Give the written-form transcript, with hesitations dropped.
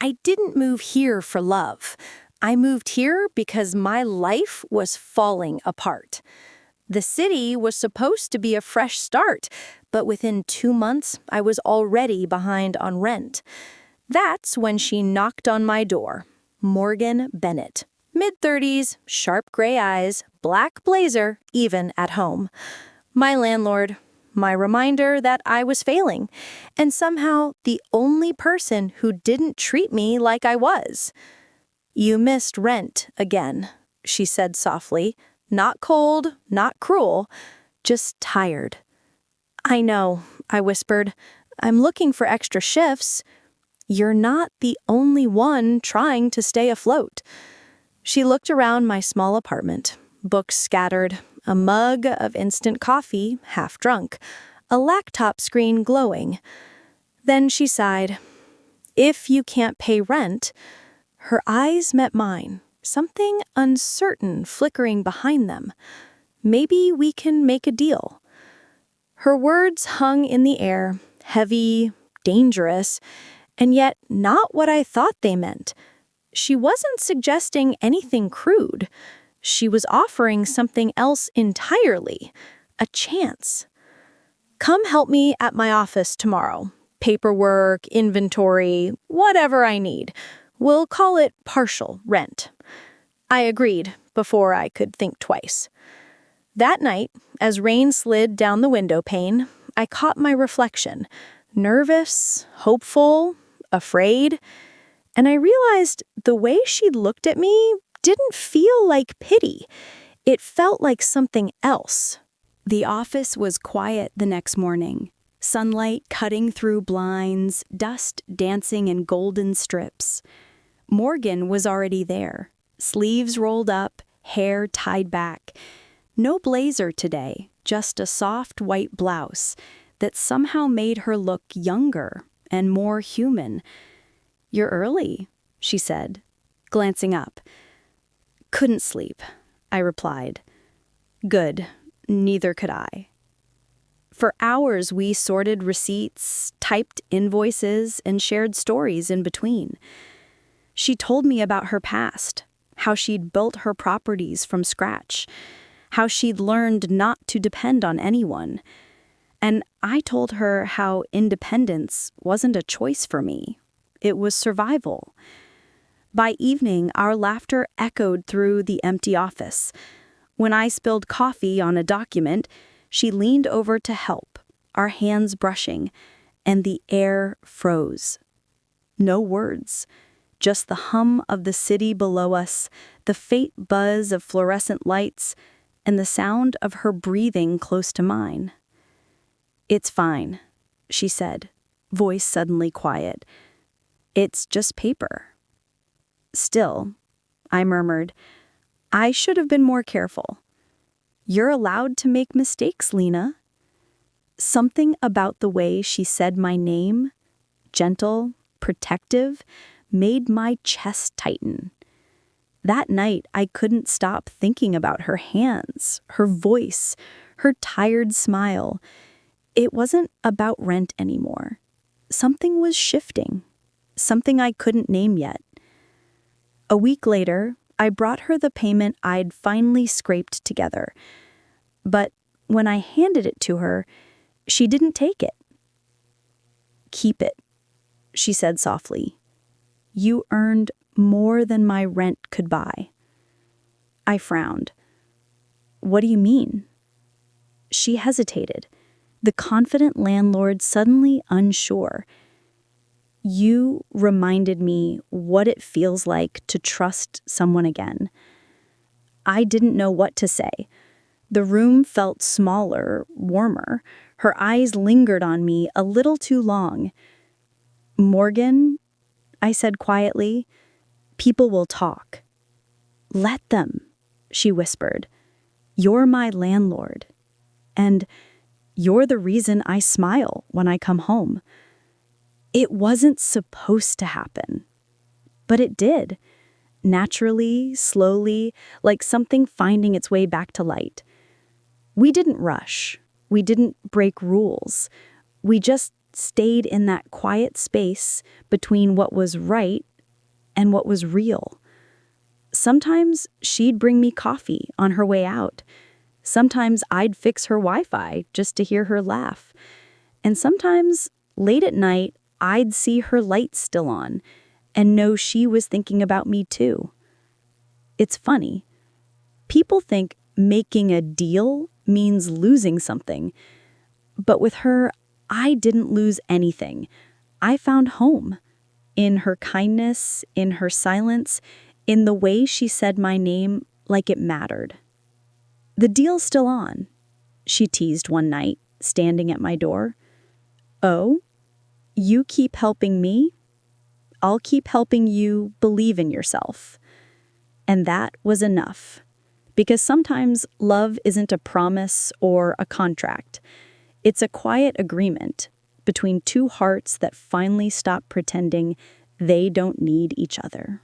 I didn't move here for love. I moved here because my life was falling apart. The city was supposed to be a fresh start, but within 2 months, I was already behind on rent. That's when she knocked on my door. Morgan Bennett. Mid-30s, sharp gray eyes, black blazer, even at home. My landlord. My reminder that I was failing, and somehow the only person who didn't treat me like I was. "You missed rent again," she said softly. Not cold, not cruel, just tired. "I know," I whispered. "I'm looking for extra shifts." "You're not the only one trying to stay afloat." She looked around my small apartment, books scattered, a mug of instant coffee, half drunk, a laptop screen glowing. Then she sighed. "If you can't pay rent," her eyes met mine, something uncertain flickering behind them. "Maybe we can make a deal." Her words hung in the air, heavy, dangerous, and yet not what I thought they meant. She wasn't suggesting anything crude. She was offering something else entirely, a chance. "Come help me at my office tomorrow. Paperwork, inventory, whatever I need. We'll call it partial rent." I agreed before I could think twice. That night, as rain slid down the window pane, I caught my reflection, nervous, hopeful, afraid, and I realized the way she looked at me didn't feel like pity. It felt like something else. The office was quiet the next morning, sunlight cutting through blinds, dust dancing in golden strips. Morgan was already there, sleeves rolled up, hair tied back. No blazer today, just a soft white blouse that somehow made her look younger and more human. "You're early," she said, glancing up. "Couldn't sleep," I replied. "Good, neither could I." For hours we sorted receipts, typed invoices, and shared stories in between. She told me about her past, how she'd built her properties from scratch, how she'd learned not to depend on anyone. And I told her how independence wasn't a choice for me. It was survival. By evening, our laughter echoed through the empty office. When I spilled coffee on a document, she leaned over to help, our hands brushing, and the air froze. No words, just the hum of the city below us, the faint buzz of fluorescent lights, and the sound of her breathing close to mine. "It's fine," she said, voice suddenly quiet. "It's just paper." "Still," I murmured, "I should have been more careful." "You're allowed to make mistakes, Lena." Something about the way she said my name, gentle, protective, made my chest tighten. That night, I couldn't stop thinking about her hands, her voice, her tired smile. It wasn't about rent anymore. Something was shifting, something I couldn't name yet. A week later, I brought her the payment I'd finally scraped together. But when I handed it to her, she didn't take it. "Keep it," she said softly. "You earned more than my rent could buy." I frowned. "What do you mean?" She hesitated, the confident landlord suddenly unsure. "You reminded me what it feels like to trust someone again." I didn't know what to say. The room felt smaller, warmer. Her eyes lingered on me a little too long. "Morgan," I said quietly, "people will talk." "Let them," she whispered. "You're my landlord. And you're the reason I smile when I come home." It wasn't supposed to happen, but it did. Naturally, slowly, like something finding its way back to light. We didn't rush. We didn't break rules. We just stayed in that quiet space between what was right and what was real. Sometimes she'd bring me coffee on her way out. Sometimes I'd fix her Wi-Fi just to hear her laugh. And sometimes, late at night, I'd see her lights still on and know she was thinking about me too. It's funny. People think making a deal means losing something. But with her, I didn't lose anything. I found home. In her kindness, in her silence, in the way she said my name like it mattered. "The deal's still on," she teased one night, standing at my door. "Oh, you keep helping me? I'll keep helping you believe in yourself." And that was enough. Because sometimes love isn't a promise or a contract. It's a quiet agreement between two hearts that finally stop pretending they don't need each other.